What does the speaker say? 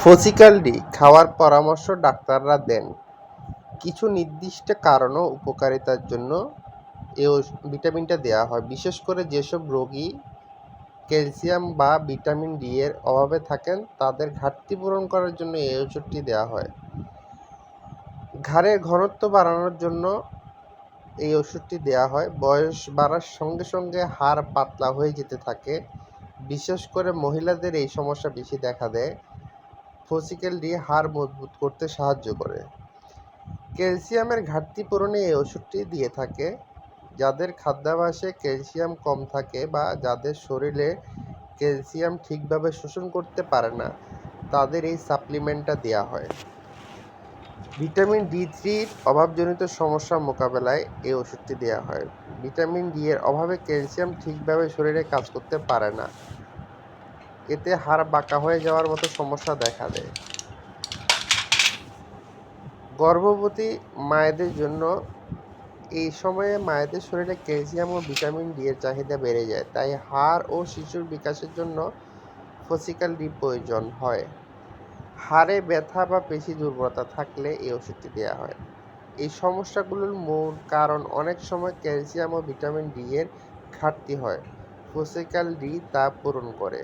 ফসিকাল D খাওয়ার পরামর্শ ডাক্তাররা দেন। কিছু নির্দিষ্ট কারণ ও উপকারিতার জন্য এই ভিটামিনটা দেওয়া হয়। বিশেষ করে যেসব রোগী ক্যালসিয়াম বা ভিটামিন ডি এর অভাবে থাকেন তাদের ঘাটতি পূরণ করার জন্য এই ওষুধটি দেওয়া হয়। ঘাড়ের ঘনত্ব বাড়ানোর জন্য এই ওষুধটি দেওয়া হয়। বয়স বাড়ার সঙ্গে সঙ্গে হাড় পাতলা হয়ে যেতে থাকে, বিশেষ করে মহিলাদের এই সমস্যা বেশি দেখা দেয়। ফসিকাল ডি হাড় মজবুত করতে সাহায্য করে। ক্যালসিয়ামের ঘাটতি পূরণে এই ওষুধটি দিয়ে থাকে। যাদের খাদ্যাভ্যাসে ক্যালসিয়াম কম থাকে বা যাদের শরীরে ক্যালসিয়াম ঠিকভাবে শোষণ করতে পারে না তাদের এই সাপ্লিমেন্টটা দেওয়া হয়। ভিটামিন ডি3 অভাবজনিত সমস্যা মোকাবেলায় এই ওষুধটি দেওয়া হয়। ভিটামিন ডি এর অভাবে ক্যালসিয়াম ঠিকভাবে শরীরে কাজ করতে পারে না, এতে হাড় বাঁকা হয়ে যাওয়ার মতো সমস্যা দেখা দেয়। গর্ভবতী মায়েদের জন্য এই সময়ে মায়েদের শরীরে ক্যালসিয়াম ও ভিটামিন ডি এর চাহিদা বেড়ে যায়, তাই হাড় ও শিশুর বিকাশের জন্য ফসিকাল ডি প্রয়োজন হয়। হাড়ে ব্যথা বা পেশি দুর্বলতা থাকলে এই ওষুধটি দেওয়া হয়। এই সমস্যাগুলোর মূল কারণ অনেক সময় ক্যালসিয়াম ও ভিটামিন ডি এর ঘাটতি হয়। ফসিকাল ডি তা পূরণ করে।